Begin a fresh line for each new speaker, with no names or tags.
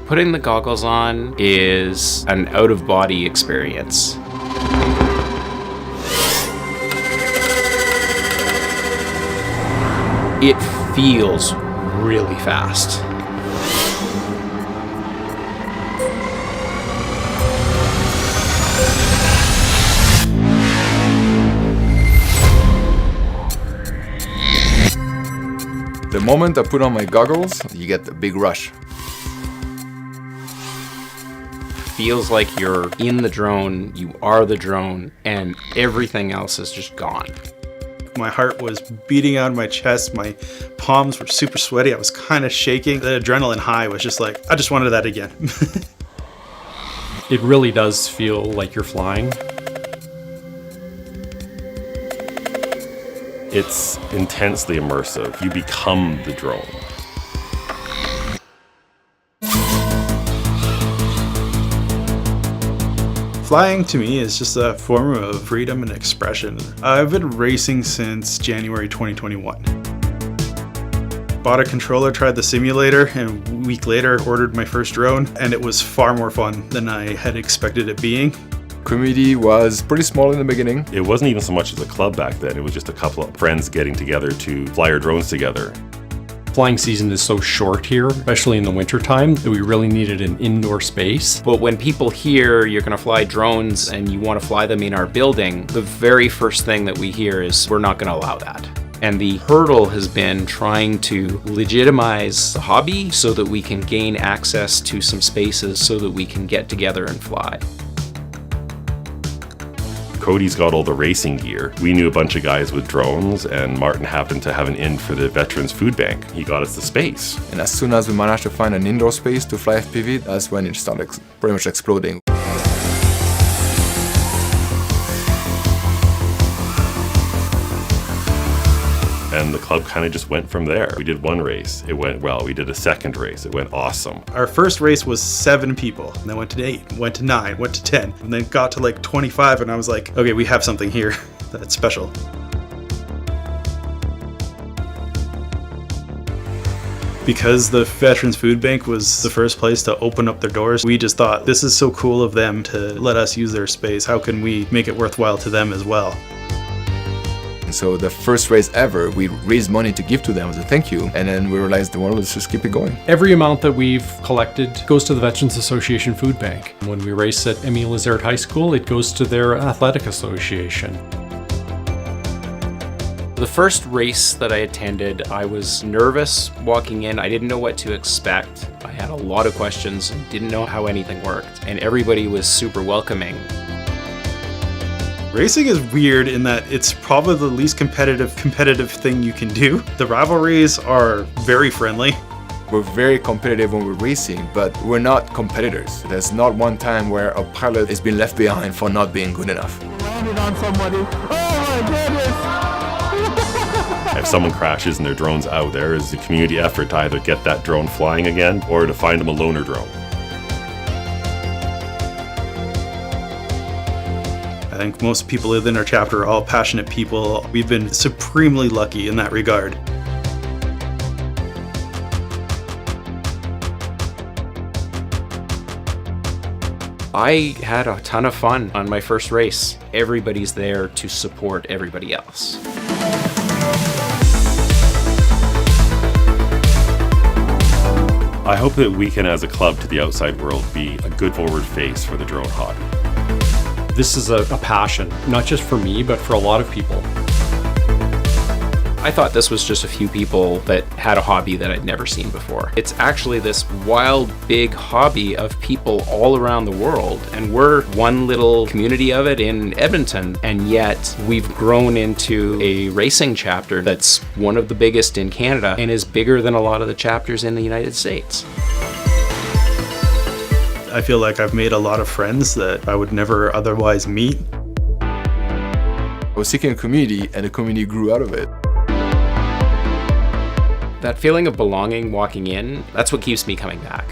Putting the goggles on is an out-of-body experience. It feels really fast.
The moment I put on my goggles, you get a big rush.
Feels like you're in the drone, you are the drone, and everything else is just gone.
My heart was beating out of my chest, my palms were super sweaty, I was kind of shaking. The adrenaline high was just like, I just wanted that again.
It really does feel like you're flying.
It's intensely immersive. You become the drone.
Flying to me is just a form of freedom and expression. I've been racing since January 2021. Bought a controller, tried the simulator, and a week later ordered my first drone, and it was far more fun than I had expected it being.
Community was pretty small in the beginning.
It wasn't even so much as a club back then. It was just a couple of friends getting together to fly our drones together.
Flying season is so short here, especially in the wintertime, that we really needed an indoor space.
But when people hear you're going to fly drones and you want to fly them in our building, the very first thing that we hear is we're not going to allow that. And the hurdle has been trying to legitimize the hobby so that we can gain access to some spaces so that we can get together and fly.
Cody's got all the racing gear. We knew a bunch of guys with drones, and Martin happened to have an in for the Veterans Food Bank. He got us the space.
And as soon as we managed to find an indoor space to fly FPV, that's when it started pretty much exploding.
And the club kind of just went from there. We did one race, it went well. We did a second race, it went awesome.
Our first race was 7 people, and then went to 8, went to 9, went to 10, and then got to like 25, and I was like, okay, we have something here that's special. Because the Veterans Food Bank was the first place to open up their doors, we just thought, this is so cool of them to let us use their space. How can we make it worthwhile to them as well?
So the first race ever, we raised money to give to them as a thank you, and then we realized, well, let's just keep it going.
Every amount that we've collected goes to the Veterans Association Food Bank. When we race at Émile Lazare High School, it goes to their athletic association.
The first race that I attended, I was nervous walking in. I didn't know what to expect. I had a lot of questions and didn't know how anything worked, and everybody was super welcoming.
Racing is weird in that it's probably the least competitive thing you can do. The rivalries are very friendly.
We're very competitive when we're racing, but we're not competitors. There's not one time where a pilot has been left behind for not being good enough.
Landed on somebody. Oh my goodness!
If someone crashes and their drone's out, there is a community effort to either get that drone flying again or to find them a loaner drone.
I think most people within our chapter are all passionate people. We've been supremely lucky in that regard.
I had a ton of fun on my first race. Everybody's there to support everybody else.
I hope that we can, as a club to the outside world, be a good forward face for the drone hobby.
This is a passion, not just for me, but for a lot of people.
I thought this was just a few people that had a hobby that I'd never seen before. It's actually this wild, big hobby of people all around the world, and we're one little community of it in Edmonton, and yet we've grown into a racing chapter that's one of the biggest in Canada and is bigger than a lot of the chapters in the United States.
I feel like I've made a lot of friends that I would never otherwise meet.
I was seeking a community, and the community grew out of it.
That feeling of belonging walking in, that's what keeps me coming back.